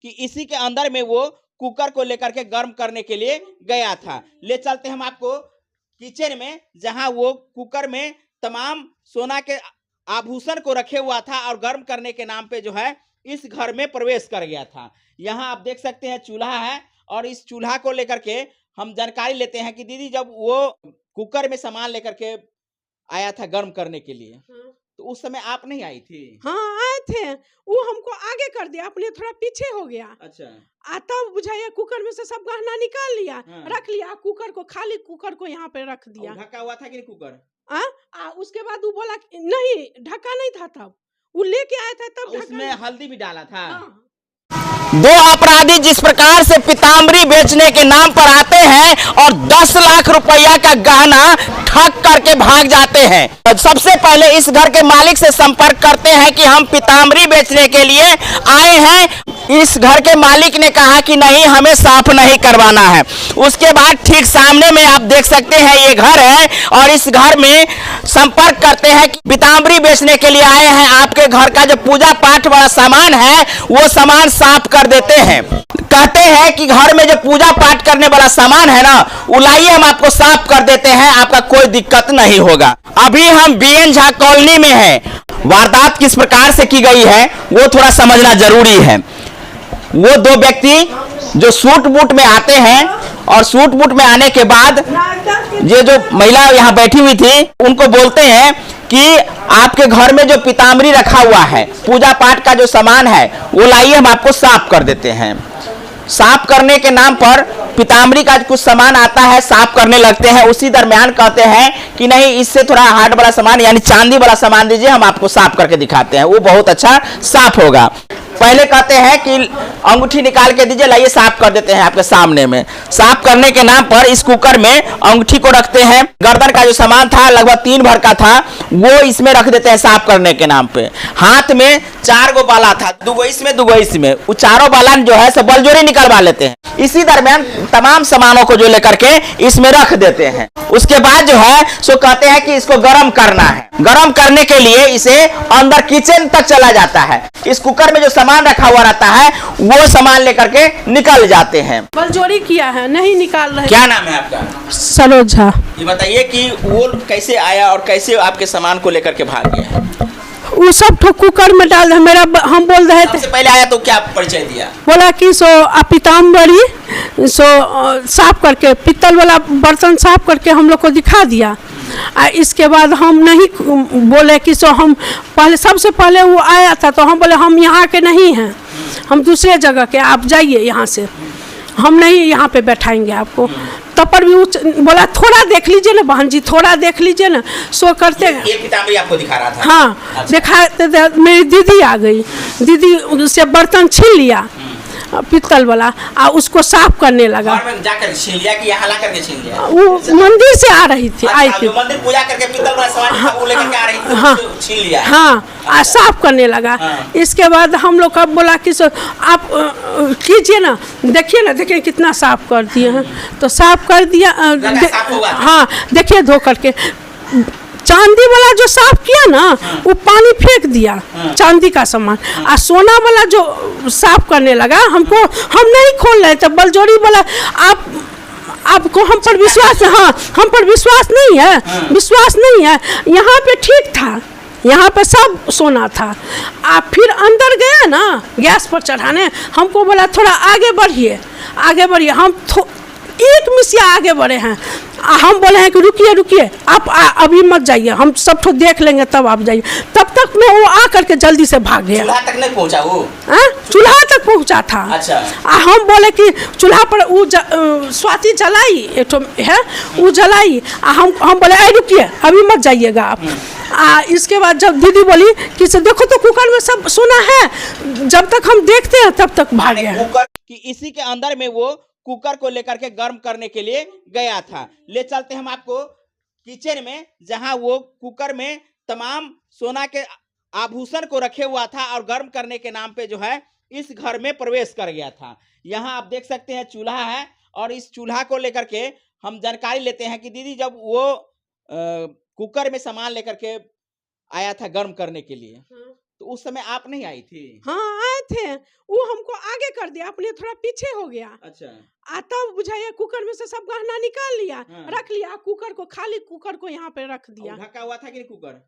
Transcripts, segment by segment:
कि इसी के अंदर में वो कुकर को लेकर के गर्म करने के लिए गया था। ले चलते हम आपको किचन में, जहां वो कुकर में तमाम सोना के आभूषण को रखे हुआ था और गर्म करने के नाम पे जो है इस घर में प्रवेश कर गया था। यहाँ आप देख सकते हैं चूल्हा है, और इस चूल्हा को लेकर के हम जानकारी लेते हैं कि दीदी जब वो कुकर में सामान लेकर के आया था गर्म करने के लिए, तो उस समय आप नहीं आई थी? हाँ आए थे, वो हमको आगे कर दिया, अपने थोड़ा पीछे हो गया। अच्छा। तब बुझाइए कुकर में से सब गहना निकाल लिया, हाँ। रख लिया कुकर को, खाली कुकर को यहाँ पे रख दिया। ढका हुआ था कि नहीं कुकर? उसके बाद वो बोला नहीं ढका नहीं था, तब वो लेके आया था तब उसमें हल्दी भी डाला था। हाँ। दो अपराधी जिस प्रकार से पीताम्बरी बेचने के नाम पर आते हैं और 10 लाख रुपया का गहना ठग करके भाग जाते हैं। सबसे पहले इस घर के मालिक से संपर्क करते हैं कि हम पीताम्बरी बेचने के लिए आए हैं। इस घर के मालिक ने कहा कि नहीं, हमें साफ नहीं करवाना है। उसके बाद ठीक सामने में आप देख सकते हैं ये घर है, और इस घर में संपर्क करते हैं कि पीताम्बरी बेचने के लिए आए हैं, आपके घर का जो पूजा पाठ वाला सामान है वो सामान साफ कर देते हैं। कहते हैं कि घर में जो पूजा पाठ करने वाला सामान है ना, उलाइए हम आपको साफ कर देते हैं, आपका कोई दिक्कत नहीं होगा। अभी हम बीएन झा कॉलोनी में हैं। वारदात किस प्रकार से की गई है वो थोड़ा समझना जरूरी है। वो दो व्यक्ति जो सूट बूट में आते हैं, और सूट बूट में आने के बाद ये जो महिला यहाँ बैठी हुई थी उनको बोलते हैं कि आपके घर में जो पीताम्बरी रखा हुआ है, पूजा पाठ का जो सामान है वो लाइए, हम आपको साफ कर देते हैं। साफ करने के नाम पर पीताम्बरी का कुछ सामान आता है, साफ करने लगते हैं। उसी दरमियान कहते हैं कि नहीं, इससे थोड़ा हार्ड वाला सामान यानी चांदी वाला सामान दीजिए, हम आपको साफ करके दिखाते हैं, वो बहुत अच्छा साफ होगा। पहले कहते हैं कि अंगूठी निकाल के दीजिए, लाइए साफ कर देते हैं आपके सामने में। साफ करने के नाम पर इस कुकर में अंगूठी को रखते हैं। गर्दन का जो सामान था लगभग 3 भर का था, वो इसमें रख देते हैं साफ करने के नाम पे। हाथ में 4 गो बाला था, 2 गो इसमें 2 गो इसमें, वो चारों बालन जो है सब बलजोरी निकलवा लेते हैं। इसी दरमियान तमाम सामानों को जो लेकर के इसमें रख देते हैं। उसके बाद जो है सो कहते हैं कि इसको गर्म करना है। गर्म करने के लिए इसे अंदर किचन तक चला जाता है। इस कुकर में जो सामान रखा हुआ रहता है वो सामान लेकर के निकल जाते हैं। बलजोरी किया है, नहीं निकाल रहे। क्या नाम है आपका? सरोज झा। ये बताइए कि वो कैसे आया और कैसे आपके सामान को लेकर के भाग गया? वो सब कुकर में डाल दे, मेरा हम बोल रहे थे। सबसे पहले आया तो क्या परिचय दिया? बोला कि पीताम्बरी साफ करके, पीतल वाला बर्तन साफ करके हम लोग को दिखा दिया। इसके बाद हम नहीं बोले कि हम पहले, सबसे पहले वो आया था तो हम बोले हम यहाँ के नहीं हैं, हम दूसरे जगह के, आप जाइए यहाँ से, हम नहीं यहाँ पे बैठाएंगे आपको। तब पर भी बोला थोड़ा देख लीजिए ना बहन जी, थोड़ा देख लीजिए ना। सो करते ये पीताम्बरी आपको दिखा रहा था? हाँ। अच्छा। देखा, मेरी दीदी आ गई, दीदी उससे बर्तन छीन लिया पीतल वाला, उसको साफ करने लगा। घर में जाकर छीन लिया कि यहाँ ला करके छीन लिया? वो मंदिर से आ रही थी। अच्छा, आई थी मंदिर पूजा करके पीतल वाला सामान वो लेकर के आ रही थी। हाँ, छीन लिया? हाँ। साफ करने लगा। हाँ। इसके बाद हम लोग का बोला कि आप कीजिए ना, देखिए कितना साफ कर दिए हैं। तो साफ कर दिया। हाँ, देखिए धो करके चांदी वाला जो साफ किया ना, वो पानी फेंक दिया, चांदी का सामान। सोना वाला जो साफ करने लगा, हमको, हम नहीं खोल रहे थे, बलजोरी वाला। आपको हम पर विश्वास, हाँ हम पर विश्वास नहीं है, विश्वास नहीं है। यहाँ पे ठीक था, यहाँ पे सब सोना था। आप फिर अंदर गया ना गैस पर चढ़ाने, हमको बोला थोड़ा आगे बढ़िए, आगे बढ़िए। हम एक मिसिया आगे बढ़े हैं। हम बोले हैं कि रुकिए आप अभी मत जाइए, हम सब तो देख लेंगे तब आप जाइए। तब तक में वो आ करके जल्दी से भाग गया। चूल्हा तक नहीं पहुंचा वो? चूल्हा तक पहुंचा था। अच्छा। हम बोले कि चूल्हा पर वो स्वाति जलाई, एक तो है वो जलाई। हम बोले अरे रुकिए अभी मत जाइएगा आप। इसके बाद जब दीदी बोली कि देखो तो कुकर में सब सोना है, जब तक हम देखते हैं तब तक भाग गया। कि इसी के अंदर में वो कुकर को लेकर के गर्म करने के लिए गया था। ले चलते हम आपको किचन में, जहां वो कुकर में तमाम सोना के आभूषण को रखे हुआ था और गर्म करने के नाम पे जो है इस घर में प्रवेश कर गया था। यहाँ आप देख सकते हैं चूल्हा है, और इस चूल्हा को लेकर के हम जानकारी लेते हैं कि दीदी जब वो कुकर में सामान लेकर के आया था गर्म करने के लिए, तो तो उस समय आप नहीं आई थी? हाँ आए थे, वो हमको आगे कर दिया, अपने थोड़ा पीछे हो गया। अच्छा। तब बुझाइए कुकर में से सब गहना निकाल लिया, हाँ। रख लिया, कुकर को खाली कुकर को यहाँ पे रख दिया। ढका हुआ था कि नहीं कुकर?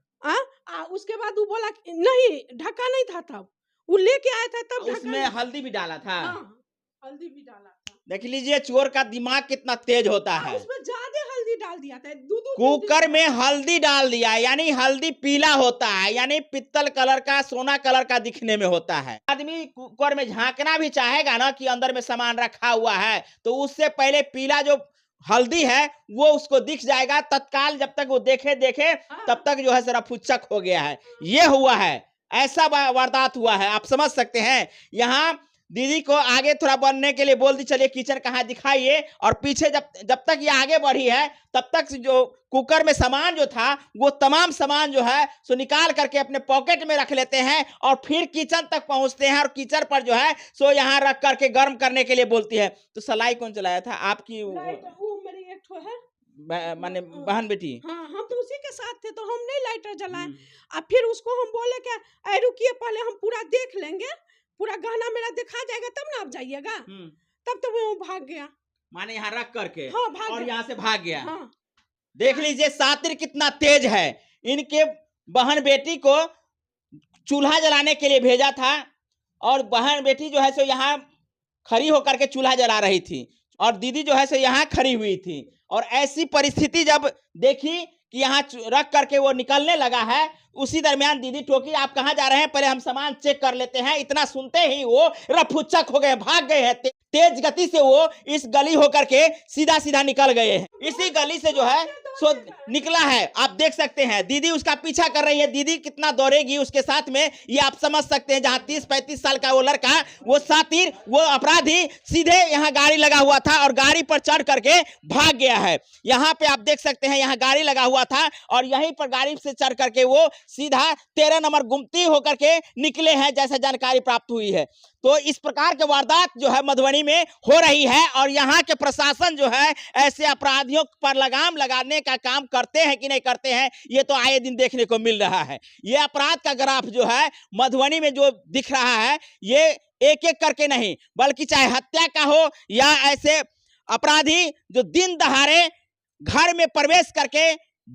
उसके बाद वो बोला नहीं, ढका नहीं था, तब वो लेके आया था तब उसमें हल्दी भी डाला था? हाँ, हल्दी भी डाला था। देख लीजिए चोर का दिमाग कितना तेज होता है। उसमें ज्यादा हल्दी डाल दिया था, कुकर में हल्दी डाल दिया, यानी हल्दी पीला होता है, यानी पित्तल कलर का, सोना कलर का दिखने में होता है। आदमी कुकर में झांकना भी चाहेगा ना कि अंदर में सामान रखा हुआ है, तो उससे पहले पीला जो हल्दी है वो उसको दिख जाएगा तत्काल। जब तक वो देखे तब तक जो है जरा फुच्चक हो गया है। ये हुआ है, ऐसा वारदात हुआ है, आप समझ सकते हैं। यहाँ दीदी को आगे थोड़ा बढ़ने के लिए बोल दी, चलिए किचन कहाँ दिखाइए, और पीछे जब तक ये आगे बढ़ी है तब तक जो कुकर में सामान जो था वो तमाम सामान जो है सो निकाल करके अपने पॉकेट में रख लेते हैं और फिर किचन तक पहुंचते हैं, और किचन पर जो है सो यहाँ रख करके गर्म करने के लिए बोलती है। तो सलाई कौन चलाया था? आपकी मेरी एक ठो है, माने बहन बेटी? हाँ, हम तो उसी के साथ थे, तो हम नहीं लाइटर जलाए। अब फिर उसको हम बोले क्या, अरे रुकिए पहले हम पूरा देख लेंगे, पूरा गहना मेरा दिखा जाएगा तब ना आप जाइएगा। तब तो वो भाग गया, माने यहाँ रख करके। हाँ, भाग और गया। यहाँ से भाग गया। हाँ। देख लीजिए सातिर कितना तेज है। इनके बहन बेटी को चूल्हा जलाने के लिए भेजा था, और बहन बेटी जो है सो यहाँ खड़ी होकर के चूल्हा जला रही थी, और दीदी जो है सो यहाँ खड़ी हुई थी। और ऐसी परिस्थिति जब देखी कि यहाँ रख करके वो निकलने लगा है, उसी दरमियान दीदी टोकी, आप कहाँ जा रहे हैं, पहले हम सामान चेक कर लेते हैं। इतना सुनते ही वो रफुचक हो गए, भाग गए हैं। तेज गति से वो इस गली होकर के सीधा सीधा निकल गए हैं। इसी गली से जो है सो निकला है, आप देख सकते हैं। दीदी उसका पीछा कर रही है, दीदी कितना दौड़ेगी उसके साथ में ये आप समझ सकते हैं। जहाँ 30-35 साल का वो लड़का, वो सातिर, वो अपराधी सीधे यहाँ गाड़ी लगा हुआ था और गाड़ी पर चढ़ करके भाग गया है। यहाँ पे आप देख सकते हैं, यहाँ गाड़ी लगा हुआ था और यहीं पर गाड़ी से चढ़ करके वो सीधा 13 नंबर गुमती होकर के निकले हैं, जैसा जानकारी प्राप्त हुई है। तो इस प्रकार के वारदात जो है मधुबनी में हो रही है, और यहाँ के प्रशासन जो है ऐसे अपराधियों पर लगाम लगाने का काम करते हैं कि नहीं करते हैं, ये तो आए दिन देखने को मिल रहा है। ये अपराध का ग्राफ जो है मधुबनी में जो दिख रहा है, ये एक एक करके नहीं, बल्कि चाहे हत्या का हो या ऐसे अपराधी जो दिन दहाड़े घर में प्रवेश करके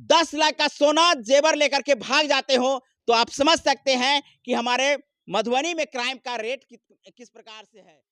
10 लाख का सोना जेवर लेकर के भाग जाते हो, तो आप समझ सकते हैं कि हमारे मधुबनी में क्राइम का रेट किस प्रकार से है।